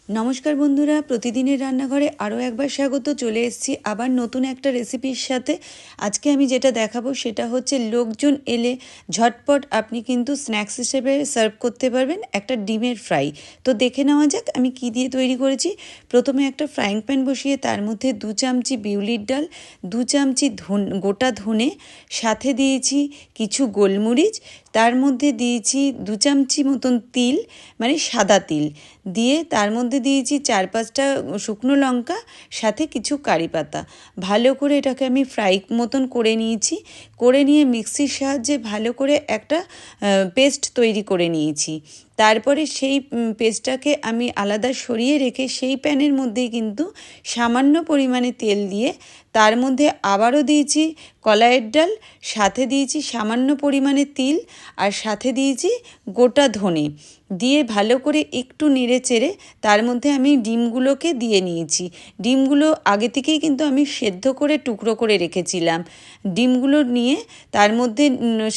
নমস্কার বন্ধুরা, প্রতিদিনের রান্নাঘরে আরও একবার স্বাগত। চলে এসেছি আবার নতুন একটা রেসিপির সাথে। আজকে আমি যেটা দেখাবো সেটা হচ্ছে লোকজন এলে ঝটপট আপনি কিন্তু স্ন্যাক্স হিসেবে সার্ভ করতে পারবেন একটা ডিমের ফ্রাই। তো দেখে নেওয়া যাক আমি কি দিয়ে তৈরি করেছি। প্রথমে একটা ফ্রাইং প্যান বসিয়ে তার মধ্যে 2 চামচি বিউলির ডাল, 2 চামচি গোটা ধনে, সাথে দিয়েছি কিছু গোলমরিচ, তার মধ্যে দিয়েছি 2 চামচি মতন তিল, মানে সাদা তিল দিয়ে, তার মধ্যে দিয়েছি 4-5টা শুকনো লঙ্কা, সাথে কিছু কারি পাতা। ভালো করে এটাকে আমি ফ্রাই মতন করে নিয়েছি। করে নিয়ে মিক্সির সাহায্যে ভালো করে একটা পেস্ট তৈরি করে নিয়েছি। তারপরে সেই পেস্টটাকে আমি আলাদা সরিয়ে রেখে সেই প্যানের মধ্যেই কিন্তু সামান্য পরিমাণে তেল দিয়ে তার মধ্যে আবারও দিয়েছি কলাইয়ের ডাল, সাথে দিয়েছি সামান্য পরিমাণে তিল, আর সাথে দিয়েছি গোটা ধনে দিয়ে ভালো করে একটু নেড়ে চেড়ে তার মধ্যে আমি ডিমগুলোকে দিয়ে নিয়েছি। ডিমগুলো আগে থেকেই কিন্তু আমি সেদ্ধ করে টুকরো করে রেখেছিলাম। ডিমগুলো নিয়ে তার মধ্যে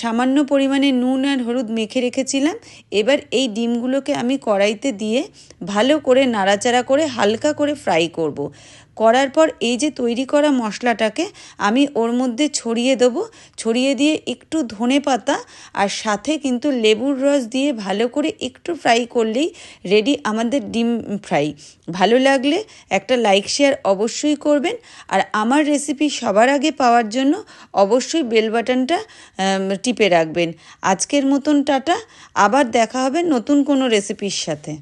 সামান্য পরিমাণে নুন আর হলুদ মেখে রেখেছিলাম। এবার এই ডিমগুলোকে আমি কড়াইতে দিয়ে ভালো করে নাড়াচাড়া করে হালকা করে ফ্রাই করব। করার পর এই যে তৈরি করা মশলাটাকে আমি ওর মধ্যে ছড়িয়ে দেবো। ছড়িয়ে দিয়ে একটু ধনে পাতা আর সাথে কিন্তু লেবুর রস দিয়ে ভালো করে একটু ফ্রাই করলেই রেডি আমাদের ডিম ফ্রাই। ভালো লাগলে একটা লাইক শেয়ার অবশ্যই করবেন, আর আমার রেসিপি সবার আগে পাওয়ার জন্য অবশ্যই বেল বাটনটা টিপে রাখবেন। আজকের মতন টাটা, আবার দেখা হবে নতুন কোনো রেসিপির সাথে।